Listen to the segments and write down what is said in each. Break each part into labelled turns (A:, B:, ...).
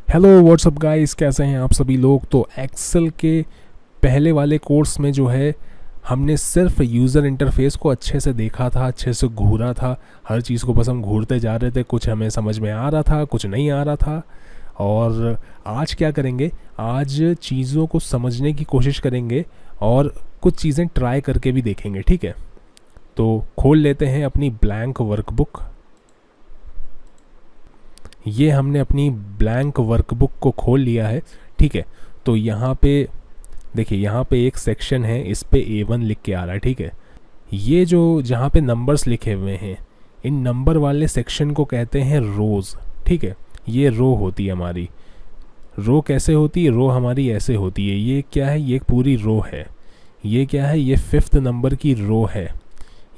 A: Hello what's up guys, कैसे हैं आप सभी लोग। तो एक्सेल के पहले वाले कोर्स में जो है हमने सिर्फ यूज़र इंटरफेस को अच्छे से देखा था, अच्छे से घूरा था। हर चीज़ को बस हम घूरते जा रहे थे, कुछ हमें समझ में आ रहा था, कुछ नहीं आ रहा था। और आज क्या करेंगे, आज चीज़ों को समझने की कोशिश करेंगे और कुछ चीज़ें ट्राई करके भी देखेंगे, ठीक है। तो खोल लेते हैं अपनी ब्लैंक वर्कबुक। ये हमने अपनी ब्लैंक वर्कबुक को खोल लिया है, ठीक है। तो यहाँ पे देखिए, यहाँ पे एक सेक्शन है, इस पे A1 लिख के आ रहा है, ठीक है। ये जो जहाँ पे नंबर्स लिखे हुए हैं, इन नंबर वाले सेक्शन को कहते हैं रोज़, ठीक है। ये रो होती है हमारी। रो कैसे होती है? रो हमारी ऐसे होती है। ये क्या है? ये पूरी रो है। ये क्या है? ये 5th नंबर की रो है।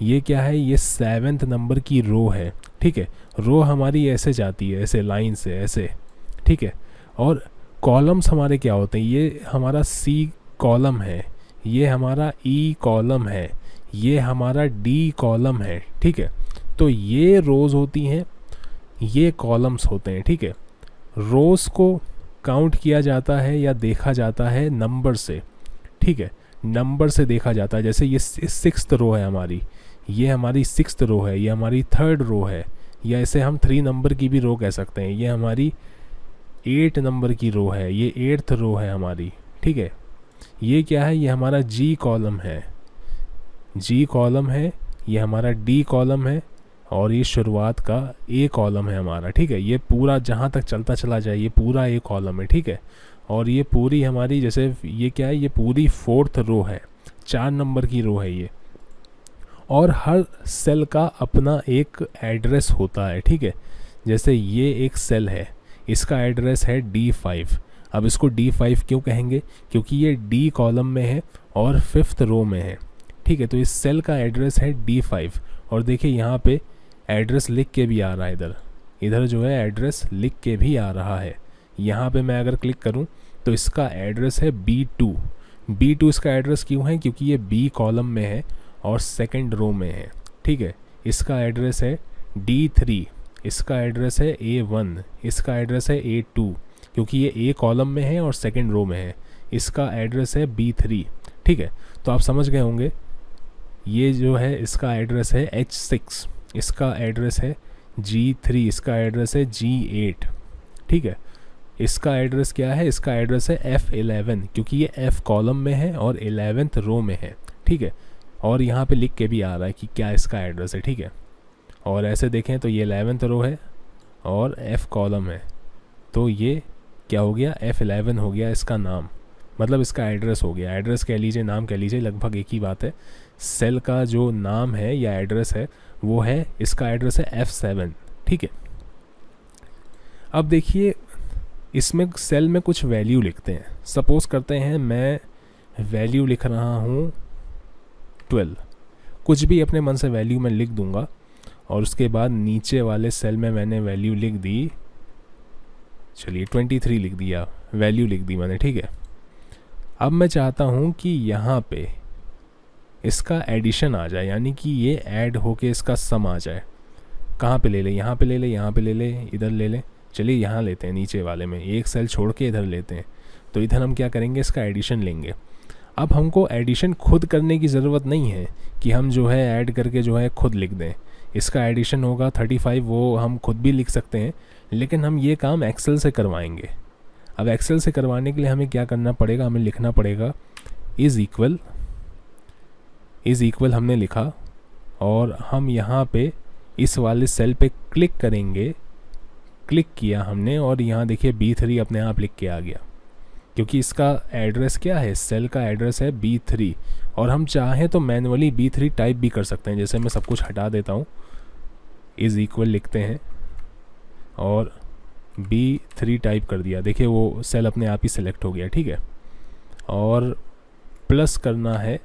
A: ये क्या है? ये 7th नंबर की रो है, ठीक है। रो हमारी ऐसे जाती है, ऐसे लाइन से ऐसे, ठीक है। और कॉलम्स हमारे क्या होते हैं? ये हमारा C कॉलम है, ये हमारा E कॉलम है, ये हमारा D कॉलम है, ठीक है। तो ये रोज़ होती हैं, ये कॉलम्स होते हैं, ठीक है। रोज़ को काउंट किया जाता है या देखा जाता है नंबर से, ठीक है। नंबर से देखा जाता है। जैसे ये 6th रो है हमारी, ये हमारी 6th रो है, ये हमारी 3rd रो है, या इसे हम 3 नंबर की भी रो कह सकते हैं। ये हमारी 8 नंबर की रो है, ये 8th रो है हमारी, ठीक है। ये क्या है? ये हमारा G कॉलम है, G कॉलम है। ये हमारा D कॉलम है और ये शुरुआत का A कॉलम है हमारा, ठीक है। ये पूरा जहाँ तक चलता चला जाए, ये पूरा A कॉलम है, ठीक है। और ये पूरी हमारी, जैसे ये क्या है? ये पूरी 4th रो है, 4 नंबर की रो है ये। और हर सेल का अपना एक एड्रेस होता है, ठीक है। जैसे ये एक सेल है, इसका एड्रेस है D5। अब इसको D5 क्यों कहेंगे? क्योंकि ये D कॉलम में है और 5th रो में है, ठीक है। तो इस सेल का एड्रेस है D5। और देखिए यहाँ पे एड्रेस लिख के भी आ रहा है, इधर जो है एड्रेस लिख के भी आ रहा है। यहाँ पे मैं अगर क्लिक करूँ तो इसका एड्रेस है B2। B2 इसका एड्रेस क्यों है? क्योंकि ये B कॉलम में है और 2nd रो में है, ठीक है। इसका एड्रेस है D3, इसका एड्रेस है A1, इसका एड्रेस है A2, क्योंकि ये A कॉलम में है और 2nd रो में है। इसका एड्रेस है B3, ठीक है। तो आप समझ गए होंगे। ये जो है इसका एड्रेस है H6, इसका एड्रेस है G3, इसका एड्रेस है G8, ठीक है। इसका एड्रेस क्या है? इसका एड्रेस है F11, क्योंकि ये F कॉलम में है और 11th रो में है, ठीक है। और यहाँ पे लिख के भी आ रहा है कि क्या इसका एड्रेस है, ठीक है। और ऐसे देखें तो ये 11th रो है और F कॉलम है, तो ये क्या हो गया? F11 हो गया इसका नाम, मतलब इसका एड्रेस हो गया। एड्रेस कह लीजिए, नाम कह लीजिए, लगभग एक ही बात है। सेल का जो नाम है या एड्रेस है वो है, इसका एड्रेस है F7, ठीक है। अब देखिए, इसमें सेल में कुछ वैल्यू लिखते हैं। सपोज़ करते हैं मैं वैल्यू लिख रहा हूँ 12, कुछ भी अपने मन से वैल्यू मैं लिख दूंगा। और उसके बाद नीचे वाले सेल में मैंने वैल्यू लिख दी, चलिए 23 लिख दिया, वैल्यू लिख दी मैंने, ठीक है। अब मैं चाहता हूँ कि यहाँ पे इसका एडिशन आ जाए, यानी कि ये ऐड होके इसका सम आ जाए। कहाँ पे ले ले? यहाँ पे ले ले, यहाँ पे ले ले, इधर ले ले। चलिए यहाँ लेते हैं, नीचे वाले में एक सेल छोड़ के इधर लेते हैं। तो इधर हम क्या करेंगे? इसका एडिशन लेंगे। अब हमको एडिशन खुद करने की ज़रूरत नहीं है कि हम जो है ऐड करके जो है खुद लिख दें। इसका एडिशन होगा 35, वो हम खुद भी लिख सकते हैं, लेकिन हम ये काम एक्सेल से करवाएंगे। अब एक्सेल से करवाने के लिए हमें क्या करना पड़ेगा? हमें लिखना पड़ेगा इज़ इक्वल हमने लिखा, और हम यहाँ पे इस वाले सेल पे क्लिक करेंगे। क्लिक किया हमने और यहाँ देखिए B3 अपने आप लिख के आ गया, क्योंकि इसका एड्रेस क्या है? सेल का एड्रेस है B3। और हम चाहें तो मैनुअली B3 टाइप भी कर सकते हैं। जैसे मैं सब कुछ हटा देता हूँ, इज़ इक्वल लिखते हैं और B3 टाइप कर दिया। देखिए वो सेल अपने आप ही सिलेक्ट हो गया, ठीक है। और प्लस करना है।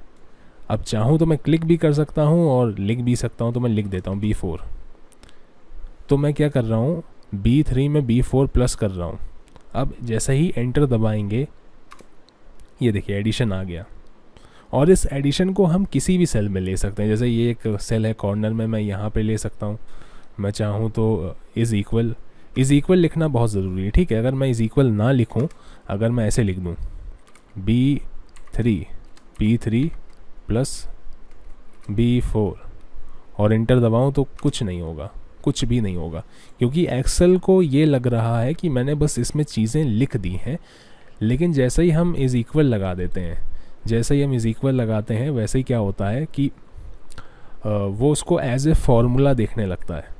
A: अब चाहूँ तो मैं क्लिक भी कर सकता हूँ और लिख भी सकता हूँ, तो मैं लिख देता हूँ B4। तो मैं क्या कर रहा हूँ? B3 में B4 प्लस कर रहा हूँ। अब जैसे ही एंटर दबाएंगे, ये देखिए एडिशन आ गया। और इस एडिशन को हम किसी भी सेल में ले सकते हैं। जैसे ये एक सेल है कॉर्नर में, मैं यहाँ पे ले सकता हूँ। मैं चाहूँ तो इज़ इक्वल इज़ इक्वल लिखना बहुत ज़रूरी है, ठीक है। अगर मैं इज़ इक्वल ना लिखूं, अगर मैं ऐसे लिख दूं B3 P3 प्लस B4 और इंटर दबाऊं तो कुछ नहीं होगा, कुछ भी नहीं होगा, क्योंकि एक्सेल को ये लग रहा है कि मैंने बस इसमें चीज़ें लिख दी हैं। लेकिन जैसे ही हम इज़ इक्वल लगा देते हैं, जैसे ही हम इज़ इक्वल लगाते हैं, वैसे ही क्या होता है कि वो उसको एज ए फॉर्मूला देखने लगता है।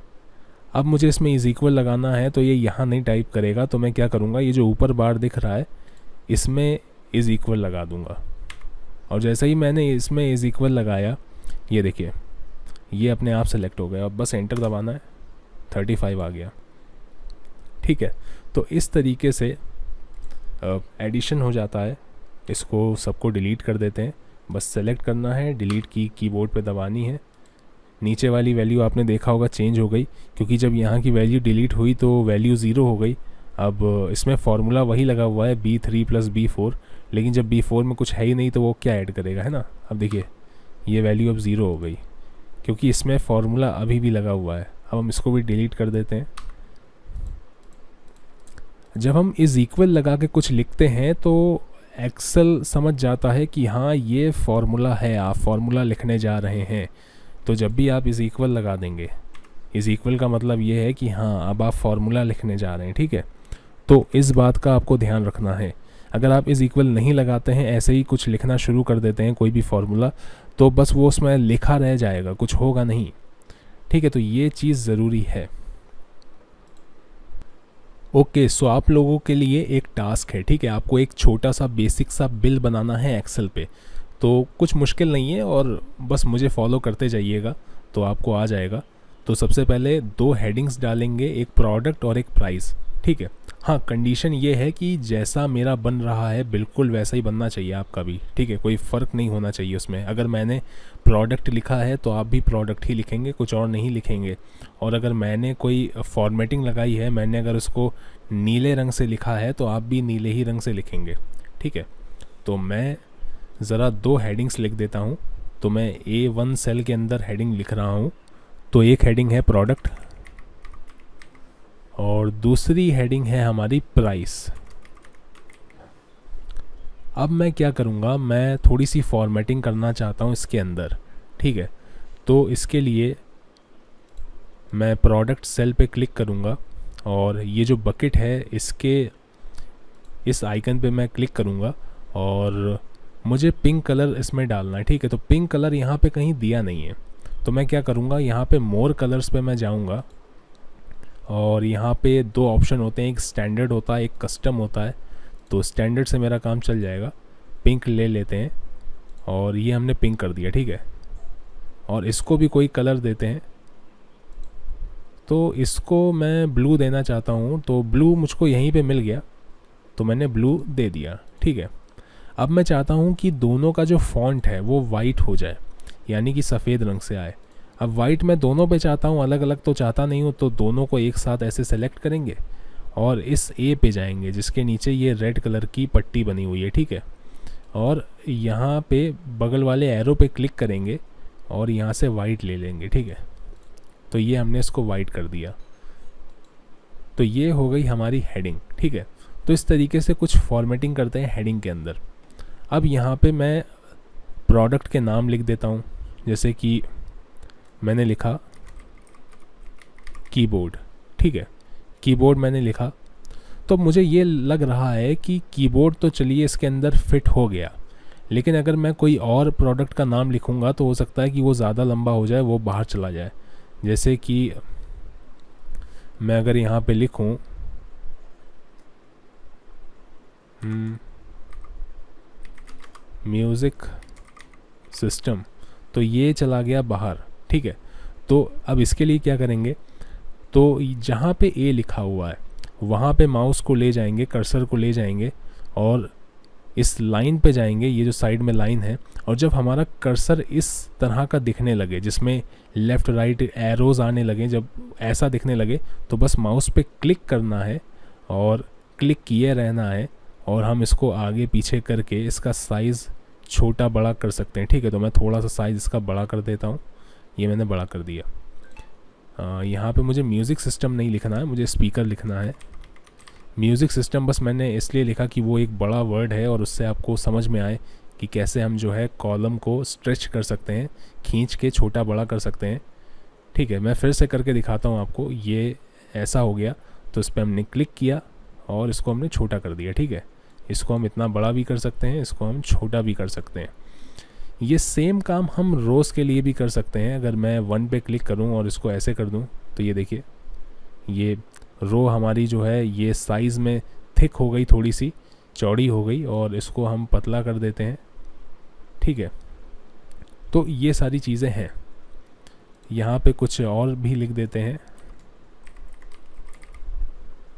A: अब मुझे इसमें इज़ इक्वल लगाना है तो ये यहाँ नहीं टाइप करेगा, तो मैं क्या करूँगा, ये जो ऊपर बार दिख रहा है इसमें इज़ इक्वल लगा दूँगा। और जैसे ही मैंने इसमें इज़ इक्वल लगाया, ये देखिए ये अपने आप सेलेक्ट हो गया। अब बस एंटर दबाना है, 35 आ गया, ठीक है। तो इस तरीके से एडिशन हो जाता है। इसको सबको डिलीट कर देते हैं, बस सेलेक्ट करना है, डिलीट की कीबोर्ड पे दबानी है। नीचे वाली वैल्यू आपने देखा होगा चेंज हो गई, क्योंकि जब यहाँ की वैल्यू डिलीट हुई तो वैल्यू ज़ीरो हो गई। अब इसमें फार्मूला वही लगा हुआ है B3 प्लस B4, लेकिन जब B4 में कुछ है ही नहीं तो वो क्या ऐड करेगा, है ना। अब देखिए ये वैल्यू अब ज़ीरो हो गई, क्योंकि इसमें फार्मूला अभी भी लगा हुआ है। अब हम इसको भी डिलीट कर देते हैं। जब हम इज़ इक्वल लगा के कुछ लिखते हैं तो एक्सेल समझ जाता है कि हाँ ये फार्मूला है, आप फार्मूला लिखने जा रहे हैं। तो जब भी आप इज़ इक्वल लगा देंगे, इज़ इक्वल का मतलब ये है कि हाँ अब आप फार्मूला लिखने जा रहे हैं, ठीक है। तो इस बात का आपको ध्यान रखना है। अगर आप इज़ इक्वल नहीं लगाते हैं, ऐसे ही कुछ लिखना शुरू कर देते हैं कोई भी फार्मूला, तो बस वो उसमें लिखा रह जाएगा, कुछ होगा नहीं, ठीक है। तो ये चीज़ ज़रूरी है। ओके, सो आप लोगों के लिए एक टास्क है, ठीक है। आपको एक छोटा सा बेसिक सा बिल बनाना है एक्सेल पे। तो कुछ मुश्किल नहीं है और बस मुझे फॉलो करते जाइएगा तो आपको आ जाएगा। तो सबसे पहले 2 हेडिंग्स डालेंगे, एक प्रोडक्ट और एक प्राइस, ठीक है। हाँ, कंडीशन ये है कि जैसा मेरा बन रहा है बिल्कुल वैसा ही बनना चाहिए आपका भी, ठीक है। कोई फ़र्क नहीं होना चाहिए उसमें। अगर मैंने प्रोडक्ट लिखा है तो आप भी प्रोडक्ट ही लिखेंगे, कुछ और नहीं लिखेंगे। और अगर मैंने कोई फॉर्मेटिंग लगाई है, मैंने अगर उसको नीले रंग से लिखा है तो आप भी नीले ही रंग से लिखेंगे, ठीक है। तो मैं ज़रा 2 हेडिंग्स लिख देता हूँ। तो मैं A1 सेल के अंदर हेडिंग लिख रहा हूँ। तो एक हेडिंग है प्रोडक्ट और दूसरी हेडिंग है हमारी प्राइस। अब मैं क्या करूँगा, मैं थोड़ी सी फॉर्मेटिंग करना चाहता हूँ इसके अंदर, ठीक है। तो इसके लिए मैं प्रोडक्ट सेल पे क्लिक करूँगा और ये जो बकेट है इसके इस आइकन पे मैं क्लिक करूँगा और मुझे पिंक कलर इसमें डालना है, ठीक है। तो पिंक कलर यहाँ पे कहीं दिया नहीं है, तो मैं क्या करूँगा, यहाँ पे मोर कलर्स पे मैं जाऊँगा और यहाँ पे 2 ऑप्शन होते हैं, एक स्टैंडर्ड होता है, एक कस्टम होता है। तो स्टैंडर्ड से मेरा काम चल जाएगा। पिंक ले लेते हैं और ये हमने पिंक कर दिया, ठीक है। और इसको भी कोई कलर देते हैं, तो इसको मैं ब्लू देना चाहता हूँ। तो ब्लू मुझको यहीं पे मिल गया तो मैंने ब्लू दे दिया, ठीक है। अब मैं चाहता हूँ कि दोनों का जो फॉन्ट है वो वाइट हो जाए, यानी कि सफ़ेद रंग से आए। अब वाइट मैं दोनों पे चाहता हूँ, अलग अलग तो चाहता नहीं हूँ। तो दोनों को एक साथ ऐसे सेलेक्ट करेंगे और इस ए पे जाएंगे जिसके नीचे ये रेड कलर की पट्टी बनी हुई है, ठीक है। और यहाँ पे बगल वाले एरो पे क्लिक करेंगे और यहाँ से वाइट ले लेंगे, ठीक है। तो ये हमने इसको वाइट कर दिया। तो ये हो गई हमारी हेडिंग, ठीक है। तो इस तरीके से कुछ फॉर्मेटिंग करते हैं हेडिंग के अंदर। अब यहाँ पे मैं प्रोडक्ट के नाम लिख देता हूँ, जैसे कि मैंने लिखा कीबोर्ड, ठीक है। कीबोर्ड मैंने लिखा तो मुझे ये लग रहा है कि कीबोर्ड तो चलिए इसके अंदर फिट हो गया, लेकिन अगर मैं कोई और प्रोडक्ट का नाम लिखूँगा तो हो सकता है कि वो ज़्यादा लंबा हो जाए, वो बाहर चला जाए। जैसे कि मैं अगर यहाँ पे लिखूँ म्यूज़िक सिस्टम, तो ये चला गया बाहर, ठीक है। तो अब इसके लिए क्या करेंगे, तो जहाँ पे ए लिखा हुआ है वहाँ पे माउस को ले जाएंगे, कर्सर को ले जाएंगे और इस लाइन पे जाएंगे, ये जो साइड में लाइन है। और जब हमारा कर्सर इस तरह का दिखने लगे, जिसमें लेफ़्ट राइट एरोज़ आने लगे, जब ऐसा दिखने लगे तो बस माउस पे क्लिक करना है और क्लिक किए रहना है और हम इसको आगे पीछे करके इसका साइज़ छोटा बड़ा कर सकते हैं, ठीक है। तो मैं थोड़ा सा साइज़ इसका बड़ा कर देता हूँ, ये मैंने बड़ा कर दिया। यहाँ पे मुझे म्यूज़िक सिस्टम नहीं लिखना है, मुझे स्पीकर लिखना है। म्यूज़िक सिस्टम बस मैंने इसलिए लिखा कि वो एक बड़ा वर्ड है और उससे आपको समझ में आए कि कैसे हम जो है कॉलम को स्ट्रेच कर सकते हैं, खींच के छोटा बड़ा कर सकते हैं। ठीक है, मैं फिर से करके दिखाता हूँ आपको। ये ऐसा हो गया, तो इस पर हमने क्लिक किया और इसको हमने छोटा कर दिया। ठीक है, इसको हम इतना बड़ा भी कर सकते हैं, इसको हम छोटा भी कर सकते हैं। ये सेम काम हम रोज़ के लिए भी कर सकते हैं। अगर मैं 1 पे क्लिक करूं और इसको ऐसे कर दूं तो ये देखिए, ये रो हमारी जो है ये साइज़ में थिक हो गई, थोड़ी सी चौड़ी हो गई, और इसको हम पतला कर देते हैं। ठीक है, तो ये सारी चीज़ें हैं। यहाँ पे कुछ और भी लिख देते हैं।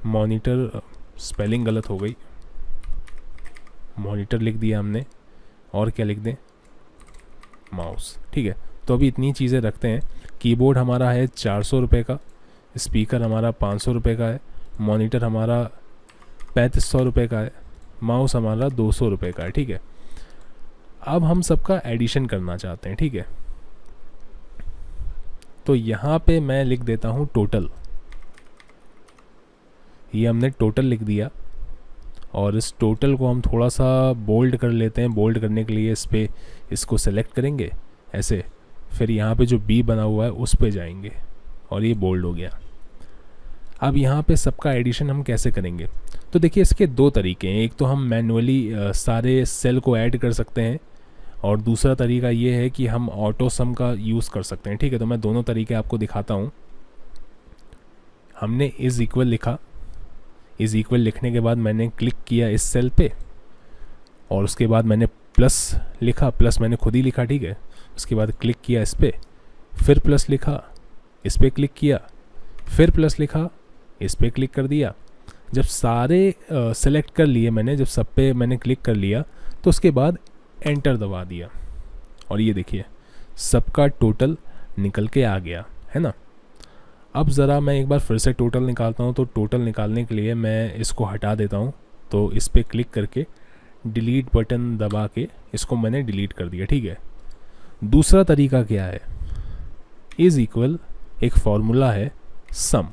A: मॉनिटर, स्पेलिंग गलत हो गई, मॉनिटर लिख दिया हमने, और क्या लिख दें, माउस। ठीक है, तो अभी इतनी चीज़ें रखते हैं। कीबोर्ड हमारा है 400 रुपये का, स्पीकर हमारा 500 रुपये का है, मॉनिटर हमारा 3500 रुपये का है, माउस हमारा 200 रुपये का है। ठीक है, अब हम सबका एडिशन करना चाहते हैं। ठीक है, तो यहाँ पे मैं लिख देता हूँ टोटल। ये हमने टोटल लिख दिया, और इस टोटल को हम थोड़ा सा बोल्ड कर लेते हैं। बोल्ड करने के लिए इस पर इसको सेलेक्ट करेंगे ऐसे, फिर यहाँ पे जो बी बना हुआ है उस पे जाएंगे और ये बोल्ड हो गया। अब यहाँ पे सबका एडिशन हम कैसे करेंगे, तो देखिए इसके 2 तरीके हैं। एक तो हम मैनुअली सारे सेल को ऐड कर सकते हैं, और दूसरा तरीका ये है कि हम ऑटो सम का यूज़ कर सकते हैं। ठीक है, तो मैं दोनों तरीके आपको दिखाता हूँ। हमने इज़ इक्वल लिखा, इज़ इक्वल लिखने के बाद मैंने क्लिक किया इस सेल पे, और उसके बाद मैंने प्लस लिखा, प्लस मैंने खुद ही लिखा। ठीक है, उसके बाद क्लिक किया इस पर, फिर प्लस लिखा, इस पर क्लिक किया, फिर प्लस लिखा, इस पर क्लिक कर दिया। जब सारे सेलेक्ट कर लिए मैंने, जब सब पे मैंने क्लिक कर लिया, तो उसके बाद एंटर दबा दिया, और ये देखिए सबका टोटल निकल के आ गया है ना। अब ज़रा मैं एक बार फिर से टोटल निकालता हूँ। तो टोटल निकालने के लिए मैं इसको हटा देता हूँ, तो इस पर क्लिक करके डिलीट बटन दबा के इसको मैंने डिलीट कर दिया। ठीक है, दूसरा तरीका क्या है, इज़ इक्वल एक फॉर्मूला है सम,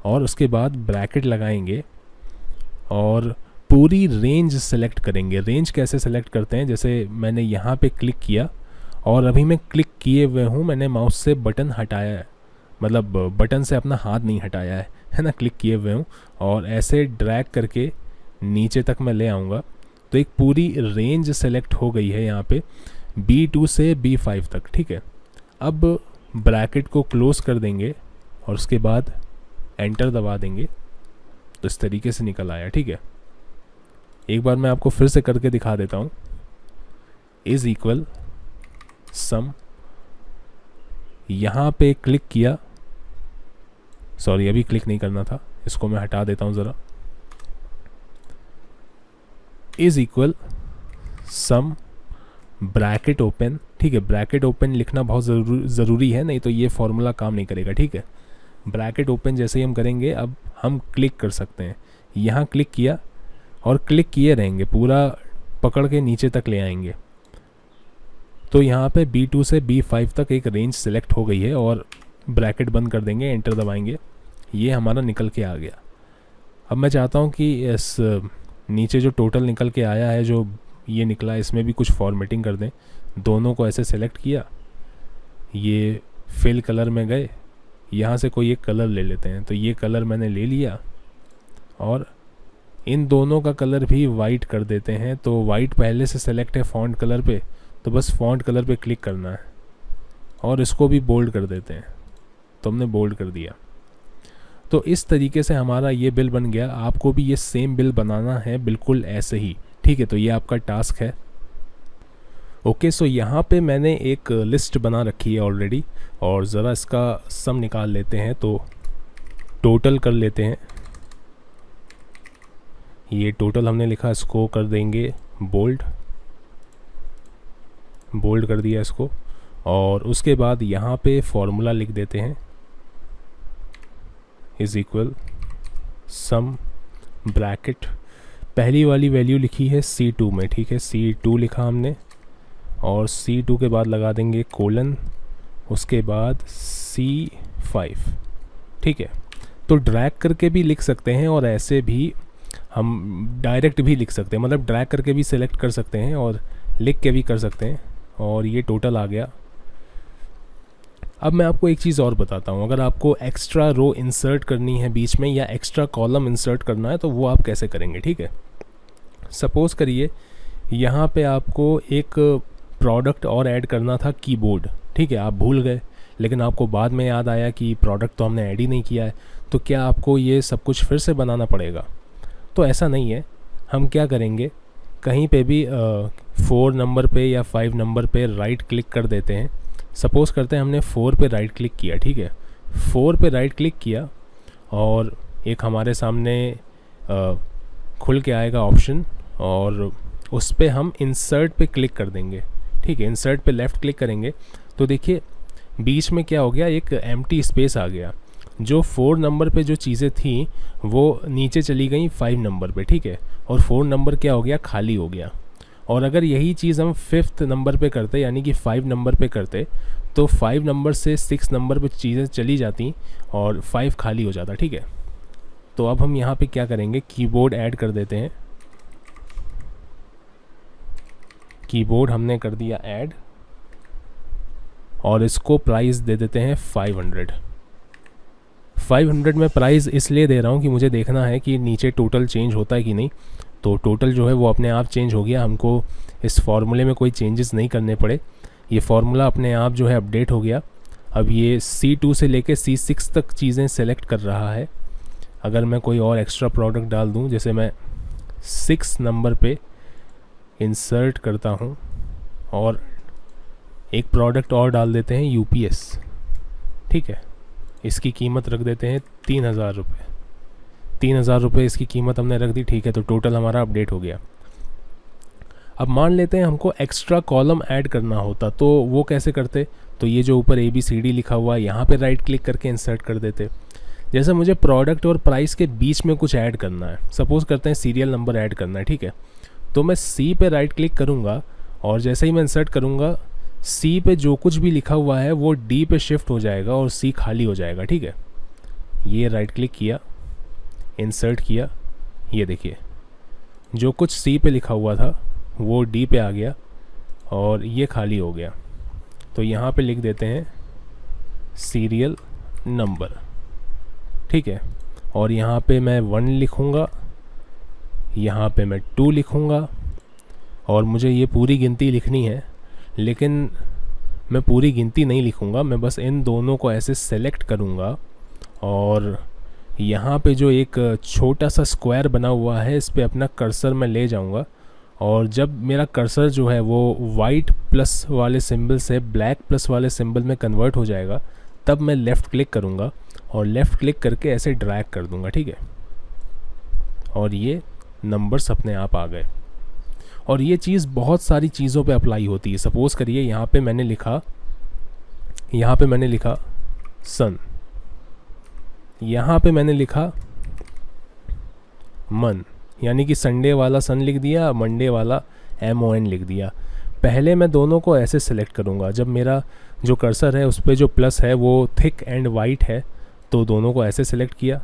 A: और उसके बाद ब्रैकेट लगाएंगे और पूरी रेंज सेलेक्ट करेंगे। रेंज कैसे सेलेक्ट करते हैं, जैसे मैंने यहाँ पे क्लिक किया और अभी मैं क्लिक किए हुए हूँ, मैंने माउस से बटन हटाया है, मतलब बटन से अपना हाथ नहीं हटाया है ना, क्लिक किए हुए हूँ, और ऐसे ड्रैग करके नीचे तक मैं ले आऊँगा तो एक पूरी रेंज सेलेक्ट हो गई है यहाँ पे B2 से B5 तक। ठीक है, अब ब्रैकेट को क्लोज़ कर देंगे और उसके बाद एंटर दबा देंगे, तो इस तरीके से निकल आया। ठीक है, एक बार मैं आपको फिर से करके दिखा देता हूँ। इज़ इक्वल सम, यहाँ पे क्लिक किया, सॉरी अभी क्लिक नहीं करना था, इसको मैं हटा देता हूँ ज़रा। Is equal some bracket open. ठीक है, ब्रैकेट ओपन लिखना बहुत ज़रूरी है, नहीं तो ये फॉर्मूला काम नहीं करेगा। ठीक है, ब्रैकेट ओपन जैसे ही हम करेंगे, अब हम क्लिक कर सकते हैं। यहाँ क्लिक किया और क्लिक किए रहेंगे, पूरा पकड़ के नीचे तक ले आएंगे, तो यहाँ पे B2 से B5 तक एक रेंज सेलेक्ट हो गई है, और ब्रैकेट बंद कर देंगे, एंटर दबाएंगे, ये हमारा निकल के आ गया। अब मैं चाहता हूँ कि इस नीचे जो टोटल निकल के आया है, जो ये निकला, इसमें भी कुछ फॉर्मेटिंग कर दें। दोनों को ऐसे सेलेक्ट किया, ये फिल कलर में गए, यहाँ से कोई एक कलर ले लेते हैं, तो ये कलर मैंने ले लिया, और इन दोनों का कलर भी वाइट कर देते हैं। तो वाइट पहले से सेलेक्ट है फ़ॉन्ट कलर पे, तो बस फ़ॉन्ट कलर पे क्लिक करना है, और इसको भी बोल्ड कर देते हैं, तो हमने बोल्ड कर दिया। तो इस तरीके से हमारा ये बिल बन गया। आपको भी ये सेम बिल बनाना है बिल्कुल ऐसे ही। ठीक है, तो ये आपका टास्क है। ओके, सो यहाँ पे मैंने एक लिस्ट बना रखी है ऑलरेडी, और ज़रा इसका सम निकाल लेते हैं। तो टोटल कर लेते हैं, ये टोटल हमने लिखा, इसको कर देंगे बोल्ड, बोल्ड कर दिया इसको, और उसके बाद यहाँ पे फॉर्मूला लिख देते हैं, इज़ इक्वल सम ब्रैकेट, पहली वाली वैल्यू लिखी है C2 में। ठीक है, C2 लिखा हमने, और C2 के बाद लगा देंगे कोलन, उसके बाद C5, ठीक है। तो ड्रैग करके भी लिख सकते हैं और ऐसे भी हम डायरेक्ट भी लिख सकते हैं, मतलब ड्रैग करके भी सिलेक्ट कर सकते हैं और लिख के भी कर सकते हैं। और ये टोटल आ गया। अब मैं आपको एक चीज़ और बताता हूँ, अगर आपको एक्स्ट्रा रो इंसर्ट करनी है बीच में या एक्स्ट्रा कॉलम इंसर्ट करना है तो वो आप कैसे करेंगे, ठीक है। सपोज़ करिए यहाँ पे आपको एक प्रोडक्ट और ऐड करना था, कीबोर्ड, ठीक है। आप भूल गए, लेकिन आपको बाद में याद आया कि प्रोडक्ट तो हमने ऐड ही नहीं किया है, तो क्या आपको ये सब कुछ फिर से बनाना पड़ेगा? तो ऐसा नहीं है। हम क्या करेंगे, कहीं पे भी 4 नंबर पे या 5 नंबर पे राइट क्लिक कर देते हैं। सपोज़ करते हैं हमने 4 पे राइट क्लिक किया, ठीक है। 4 पे राइट क्लिक किया और एक हमारे सामने खुल के आएगा ऑप्शन, और उस पर हम इंसर्ट पे क्लिक कर देंगे, ठीक है। इंसर्ट पे लेफ़्ट क्लिक करेंगे तो देखिए बीच में क्या हो गया, एक एम्प्टी स्पेस आ गया। जो 4 नंबर पे जो चीज़ें थी वो नीचे चली गई 5 नंबर पे, ठीक है। और 4 नंबर क्या हो गया, खाली हो गया। और अगर यही चीज़ हम 5th नंबर पे करते, यानी कि 5 नंबर पे करते, तो 5 नंबर से 6 नंबर पे चीज़ें चली जाती और 5 खाली हो जाता, ठीक है। तो अब हम यहाँ पे क्या करेंगे, कीबोर्ड ऐड कर देते हैं। कीबोर्ड हमने कर दिया ऐड और इसको प्राइस दे देते हैं 500। 500 में प्राइस इसलिए दे रहा हूँ कि मुझे देखना है कि नीचे टोटल चेंज होता है कि नहीं। तो टोटल जो है वो अपने आप चेंज हो गया, हमको इस फार्मूले में कोई चेंजेस नहीं करने पड़े। ये फार्मूला अपने आप जो है अपडेट हो गया। अब ये C2 से लेके C6 तक चीज़ें सेलेक्ट कर रहा है। अगर मैं कोई और एक्स्ट्रा प्रोडक्ट डाल दूँ, जैसे मैं 6 नंबर पे इंसर्ट करता हूँ और एक प्रोडक्ट और डाल देते हैं UPS, ठीक है। इसकी कीमत रख देते हैं 3000 रुपये। 3000 रुपये इसकी कीमत हमने रख दी, ठीक है। तो टोटल हमारा अपडेट हो गया। अब मान लेते हैं हमको एक्स्ट्रा कॉलम ऐड करना होता, तो वो कैसे करते? तो ये जो ऊपर ABCD लिखा हुआ है यहाँ पे राइट क्लिक करके इंसर्ट कर देते। जैसे मुझे प्रोडक्ट और प्राइस के बीच में कुछ ऐड करना है, सपोज़ करते हैं सीरियल नंबर ऐड करना है, ठीक है। तो मैं C पे राइट क्लिक करूँगा और जैसे ही मैं इंसर्ट करूँगा C पे जो कुछ भी लिखा हुआ है वो D पे शिफ्ट हो जाएगा और C खाली हो जाएगा, ठीक है। ये राइट क्लिक किया, इंसर्ट किया, ये देखिए जो कुछ C पे लिखा हुआ था वो D पे आ गया और ये खाली हो गया। तो यहाँ पे लिख देते हैं सीरियल नंबर, ठीक है। और यहाँ पे मैं 1 लिखूँगा, यहाँ पे मैं 2 लिखूँगा और मुझे ये पूरी गिनती लिखनी है, लेकिन मैं पूरी गिनती नहीं लिखूँगा, मैं बस इन दोनों को ऐसे सेलेक्ट करूँगा और यहाँ पे जो एक छोटा सा स्क्वायर बना हुआ है इस पे अपना कर्सर मैं ले जाऊँगा और जब मेरा कर्सर जो है वो वाइट प्लस वाले सिंबल से ब्लैक प्लस वाले सिंबल में कन्वर्ट हो जाएगा, तब मैं लेफ़्ट क्लिक करूँगा और लेफ़्ट क्लिक करके ऐसे ड्रैग कर दूँगा, ठीक है। और ये नंबर्स अपने आप आ गए। और ये चीज़ बहुत सारी चीज़ों पे अप्लाई होती है। सपोज़ करिए यहाँ पे मैंने लिखा सन, यहाँ पे मैंने लिखा मन, यानी कि संडे वाला सन लिख दिया, मंडे वाला MON लिख दिया। पहले मैं दोनों को ऐसे सेलेक्ट करूँगा, जब मेरा जो कर्सर है उस पर जो प्लस है वो थिक एंड वाइट है, तो दोनों को ऐसे सेलेक्ट किया।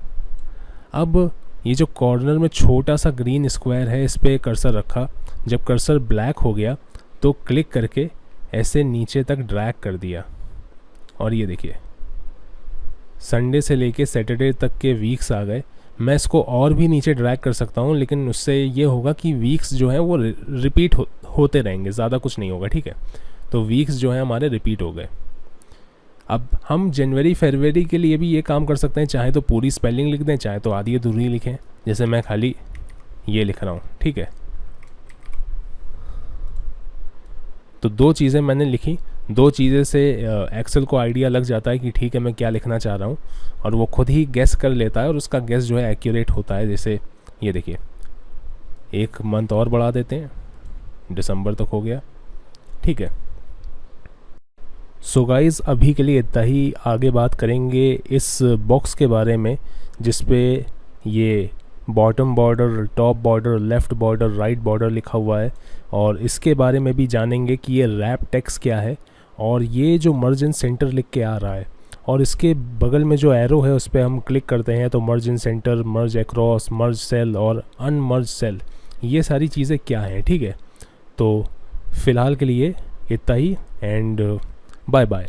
A: अब ये जो कॉर्नर में छोटा सा ग्रीन स्क्वायर है इस पर कर्सर रखा, जब कर्सर ब्लैक हो गया तो क्लिक करके ऐसे नीचे तक ड्रैग कर दिया और ये देखिए संडे से लेके सैटरडे तक के वीक्स आ गए। मैं इसको और भी नीचे ड्रैग कर सकता हूँ, लेकिन उससे ये होगा कि वीक्स जो है वो रिपीट होते रहेंगे, ज़्यादा कुछ नहीं होगा, ठीक है। तो वीक्स जो है हमारे रिपीट हो गए। अब हम जनवरी फरवरी के लिए भी ये काम कर सकते हैं, चाहे तो पूरी स्पेलिंग लिख दें, चाहे तो आधी अधूरी लिखें, जैसे मैं खाली ये लिख रहा हूँ, ठीक है। तो 2 चीज़ें मैंने लिखी, 2 चीज़ें से एक्सेल को आइडिया लग जाता है कि ठीक है मैं क्या लिखना चाह रहा हूँ, और वो खुद ही गेस कर लेता है और उसका गेस जो है एक्यूरेट होता है। जैसे ये देखिए एक मंथ और बढ़ा देते हैं, दिसंबर तक हो गया, ठीक है। सो गाइज़ अभी के लिए इतना ही। आगे बात करेंगे इस बॉक्स के बारे में जिस पे ये bottom border, top border, left border, right border लिखा हुआ है, और इसके बारे में भी जानेंगे कि ये रैप टेक्स्ट क्या है और ये जो मर्ज इन सेंटर लिख के आ रहा है और इसके बगल में जो एरो है उस पर हम क्लिक करते हैं तो मर्ज इन सेंटर, मर्ज अक्रॉस, मर्ज सेल और अनमर्ज सेल, ये सारी चीज़ें क्या हैं, ठीक है। तो फ़िलहाल के लिए इतना ही एंड बाय बाय।